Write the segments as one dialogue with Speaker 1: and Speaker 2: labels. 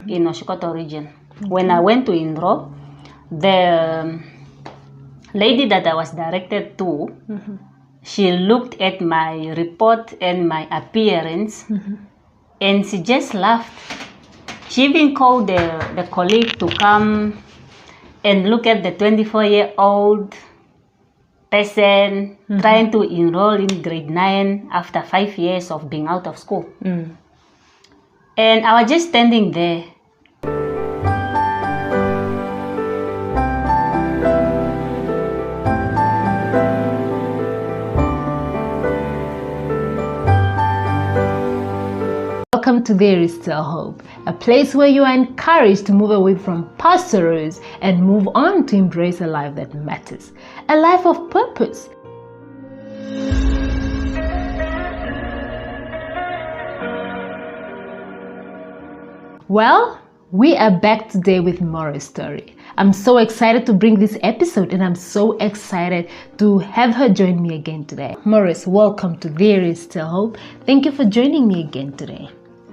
Speaker 1: in Oshikoto region. When I went to Indro, the lady that I was directed to, she looked at my report and my appearance, and she just laughed. She even called the colleague to come and look at the 24-year-old person trying to enroll in grade 9 after 5 years of being out of school. And I was just standing there.
Speaker 2: Welcome to There Is Still Hope, a place where you are encouraged to move away from past sorrows and move on to embrace a life that matters, a life of purpose. Well, we are back today with Mora's story. I'm so excited to bring this episode, and I'm so excited to have her join me again today. Morris, welcome to There Is Still Hope. Thank you for joining me again today.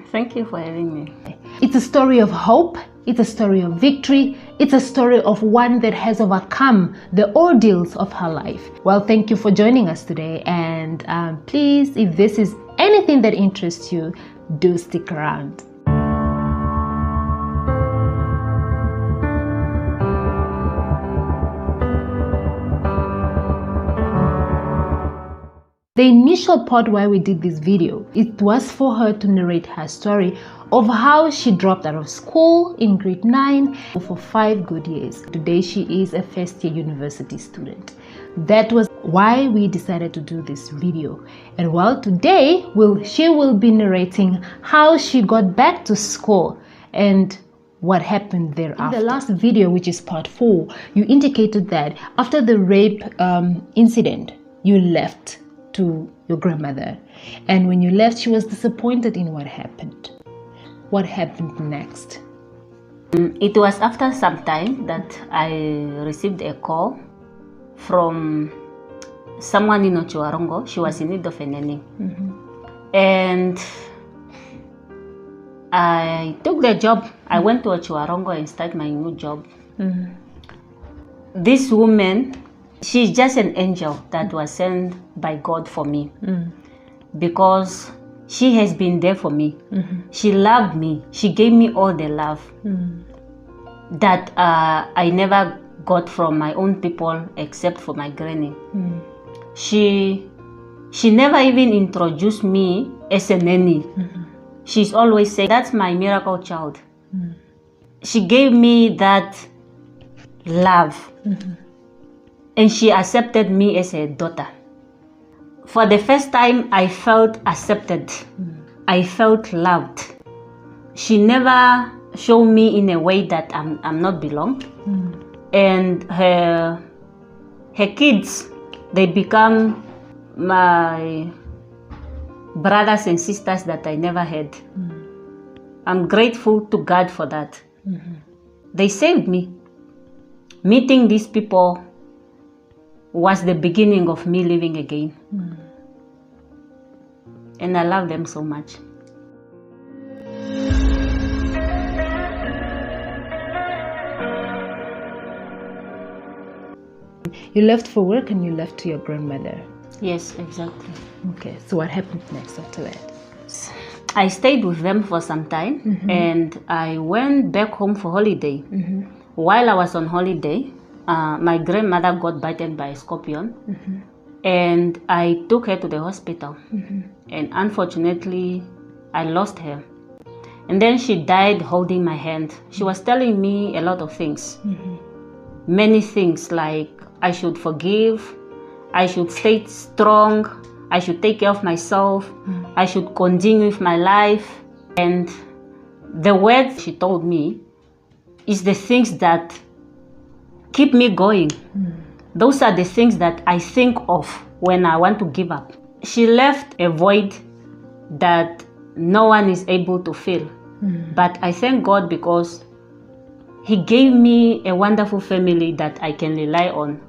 Speaker 1: Thank you for having me.
Speaker 2: It's a story of hope. It's a story of victory. It's a story of one that has overcome the ordeals of her life. Well, thank you for joining us today. And please, if this is anything that interests you, do stick around. The initial part why we did this video, it was for her to narrate her story of how she dropped out of school in grade 9 for 5 good years. Today she is a first-year university student. That was why we decided to do this video. And well, today she will be narrating how she got back to school and what happened thereafter. In the last video, which is part 4, you indicated that after the rape incident, you left to your grandmother, and when you left, she was disappointed in what happened. What happened next?
Speaker 1: It was after some time that I received a call from someone in Ochuarongo. She was in need of a nanny, and I took the job. I went to Ochuarongo and started my new job. This woman, she's just an angel that was sent by God for me, because she has been there for me. She loved me. She gave me all the love that I never got from my own people except for my granny. She never even introduced me as a nanny. She's always saying, that's my miracle child. She gave me that love. And she accepted me as a daughter. For the first time, I felt accepted. I felt loved. She never showed me in a way that I'm not belong. And her kids, they become my brothers and sisters that I never had. I'm grateful to God for that. They saved me. Meeting these people was the beginning of me living again. And I love them so much.
Speaker 2: You left for work and you left to your grandmother.
Speaker 1: Yes, exactly.
Speaker 2: Okay, so what happened next after that?
Speaker 1: I stayed with them for some time, and I went back home for holiday. While I was on holiday, my grandmother got bitten by a scorpion, and I took her to the hospital, and unfortunately I lost her. And then she died holding my hand. She was telling me a lot of things, many things, like I should forgive, I should stay strong, I should take care of myself, I should continue with my life. And the words she told me is the things that keep me going. Those are the things that I think of when I want to give up. She left a void that no one is able to fill. But I thank God because He gave me a wonderful family that I can rely on.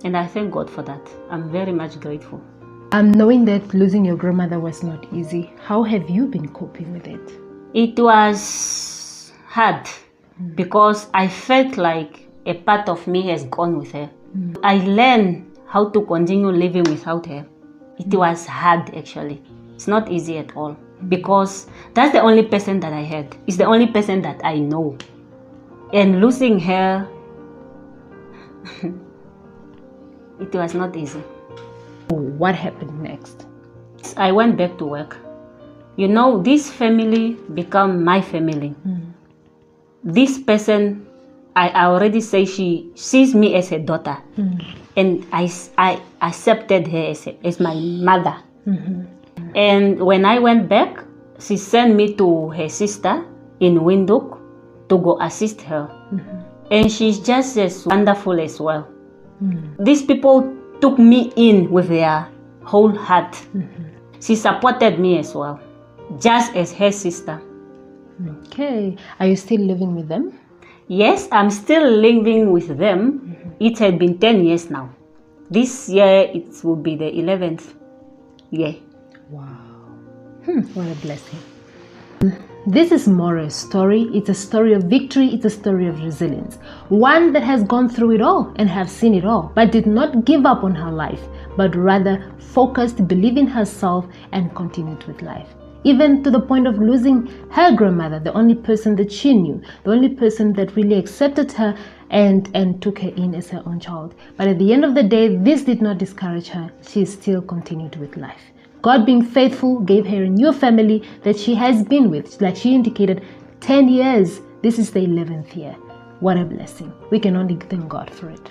Speaker 1: And I thank God for that. I'm very much grateful.
Speaker 2: Knowing that losing your grandmother was not easy, how have you been coping with it?
Speaker 1: It was hard because I felt like a part of me has gone with her. I learned how to continue living without her. It was hard actually. It's not easy at all because that's the only person that I had. It's the only person that I know. And losing her, it was not easy.
Speaker 2: What happened next?
Speaker 1: I went back to work. You know, this family became my family. This person, I already say she sees me as a daughter. And I accepted her as my mother. And when I went back, she sent me to her sister in Windhoek to go assist her. And she's just as wonderful as well. These people took me in with their whole heart. She supported me as well, just as her sister.
Speaker 2: Okay. Are you still living with them?
Speaker 1: Yes, I'm still living with them. It had been 10 years now. This year, it will be the 11th year.
Speaker 2: Wow. What a blessing. This is Mora's story. It's a story of victory. It's a story of resilience. One that has gone through it all and have seen it all, but did not give up on her life, but rather focused, believed in herself, and continued with life. Even to the point of losing her grandmother, the only person that she knew, the only person that really accepted her and took her in as her own child. But at the end of the day, this did not discourage her. She still continued with life. God, being faithful, gave her a new family that she has been with. Like she indicated, 10 years. This is the 11th year. What a blessing. We can only thank God for it.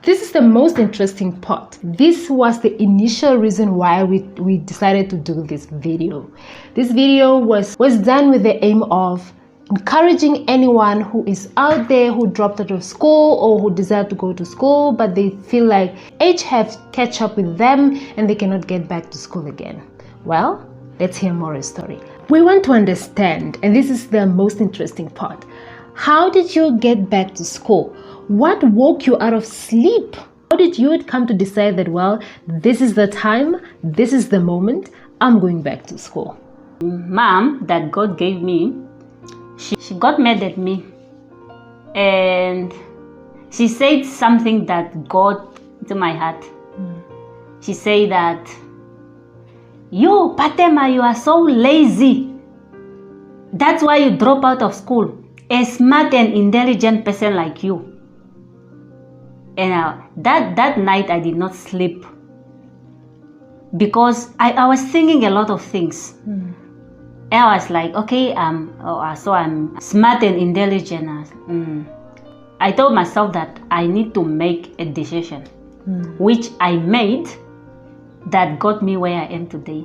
Speaker 2: This is the most interesting part. This was the initial reason why we decided to do this video. This video was done with the aim of encouraging anyone who is out there who dropped out of school or who desire to go to school, but they feel like age have catch up with them and they cannot get back to school again. Well, let's hear Mora's story. We want to understand, and this is the most interesting part. How did you get back to school? What woke you out of sleep? How did you come to decide that, well, this is the time, this is the moment, I'm going back to school?
Speaker 1: Mom that God gave me, she got mad at me. And she said something that got into my heart. She said that, you, Patema, you are so lazy. That's why you drop out of school. A smart and intelligent person like you. And that night I did not sleep because I was thinking a lot of things. And I was like, okay, so I'm smart and intelligent. I told myself that I need to make a decision, which I made, that got me where I am today.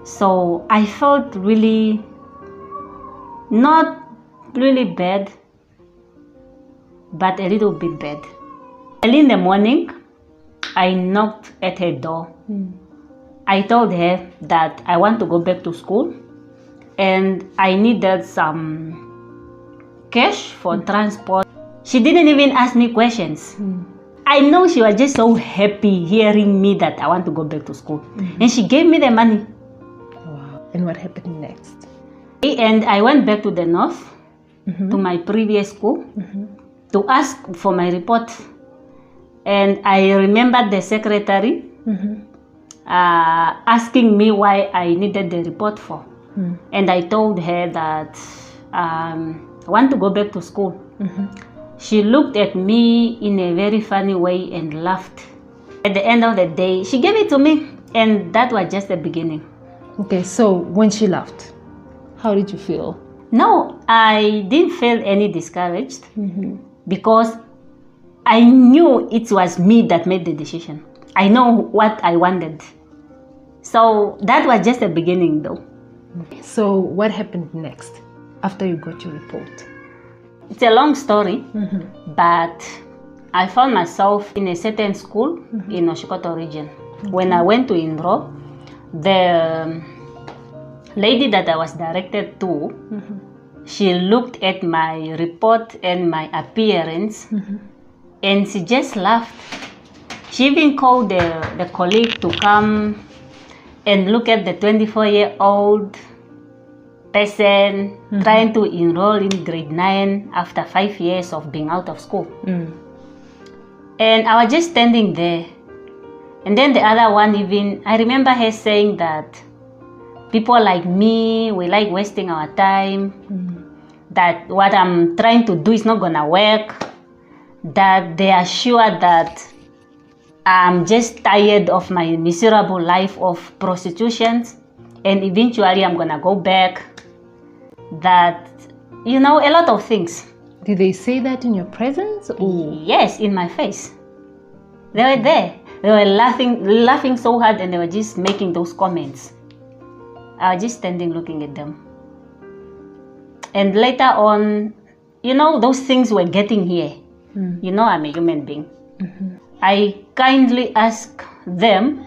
Speaker 1: So I felt really, not really bad, but a little bit bad. Early in the morning, I knocked at her door. I told her that I want to go back to school and I needed some cash for transport. She didn't even ask me questions. I know she was just so happy hearing me that I want to go back to school. And she gave me the money.
Speaker 2: Wow. And what happened next?
Speaker 1: And I went back to the north, to my previous school, to ask for my report. And I remembered the secretary asking me why I needed the report for. And I told her that I want to go back to school. She looked at me in a very funny way and laughed. At the end of the day, she gave it to me. And that was just the beginning.
Speaker 2: Okay, so when she laughed, how did you feel?
Speaker 1: No, I didn't feel any discouraged because I knew it was me that made the decision. I know what I wanted. So that was just the beginning though.
Speaker 2: So what happened next after you got your report?
Speaker 1: It's a long story, but I found myself in a certain school in Oshikoto region. When I went to enroll, the lady that I was directed to, she looked at my report and my appearance and she just laughed. She even called the colleague to come and look at the 24-year-old person trying to enroll in grade 9 after 5 years of being out of school. And I was just standing there. And then the other one even, I remember her saying that people like me, we like wasting our time, that what I'm trying to do is not gonna work, that they are sure that I'm just tired of my miserable life of prostitution and eventually I'm gonna go back, that, you know, a lot of things.
Speaker 2: Did they say that in your presence? Or?
Speaker 1: Yes, in my face. They were there. They were laughing so hard, and they were just making those comments. I was just standing looking at them. And later on, you know, those things were getting here. You know, I'm a human being. I kindly asked them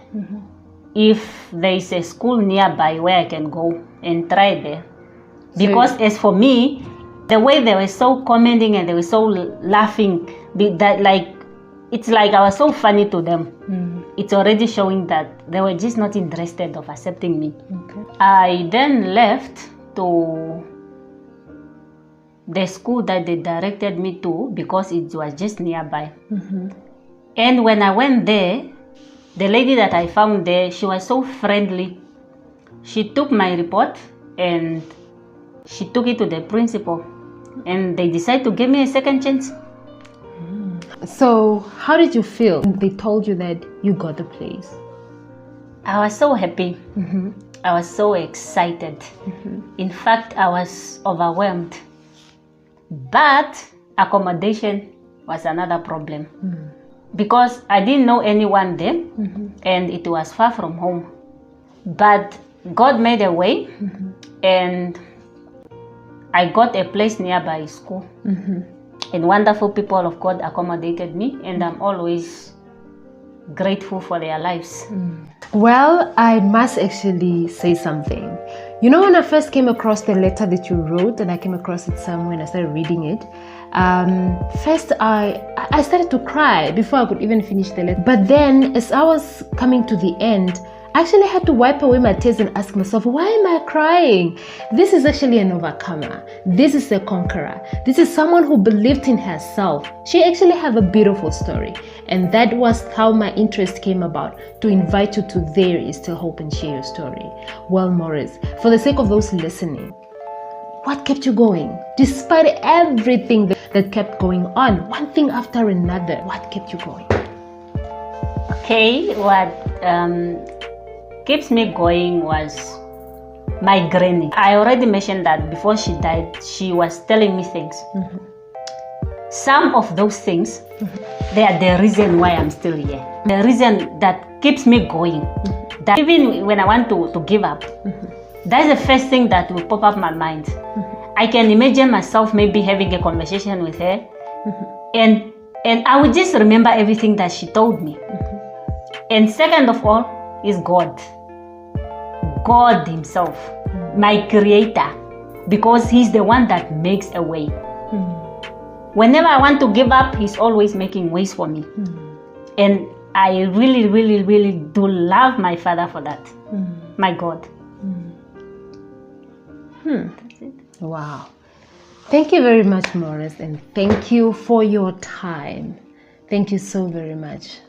Speaker 1: if there is a school nearby where I can go and try there. Because as for me, the way they were so commenting and they were so laughing, that like, it's like I was so funny to them. It's already showing that they were just not interested of accepting me. I then left to the school that they directed me to because it was just nearby. And when I went there, the lady that I found there, she was so friendly. She took my report and she took it to the principal, and they decided to give me a second chance.
Speaker 2: So how did you feel? They told you that you got the place.
Speaker 1: I was so happy. I was so excited. In fact, I was overwhelmed. But accommodation was another problem. Because I didn't know anyone there, and it was far from home. But God made a way, and I got a place nearby school. And wonderful people of God accommodated me, and I'm always grateful for their lives.
Speaker 2: Well, I must actually say something. You know, when I first came across the letter that you wrote, and I came across it somewhere and I started reading it, first I started to cry before I could even finish the letter. But then as I was coming to the end, I actually had to wipe away my tears and ask myself, why am I crying? This is actually an overcomer. This is a conqueror. This is someone who believed in herself. She actually have a beautiful story. And that was how my interest came about, to invite you to There Is Still Hope and share your story. Well, Morris, for the sake of those listening, what kept you going? Despite everything that kept going on, one thing after another, what kept you going?
Speaker 1: Okay, what keeps me going was my granny. I already mentioned that before she died, she was telling me things. Some of those things, they are the reason why I'm still here. The reason that keeps me going. That even when I want to give up, that's the first thing that will pop up my mind. I can imagine myself maybe having a conversation with her, and I would just remember everything that she told me. And second of all is God. God himself, my creator, because he's the one that makes a way. Whenever I want to give up, he's always making ways for me. And I really, really, really do love my Father for that. My God. That's it.
Speaker 2: Wow. Thank you very much, Morris, and thank you for your time. Thank you so very much.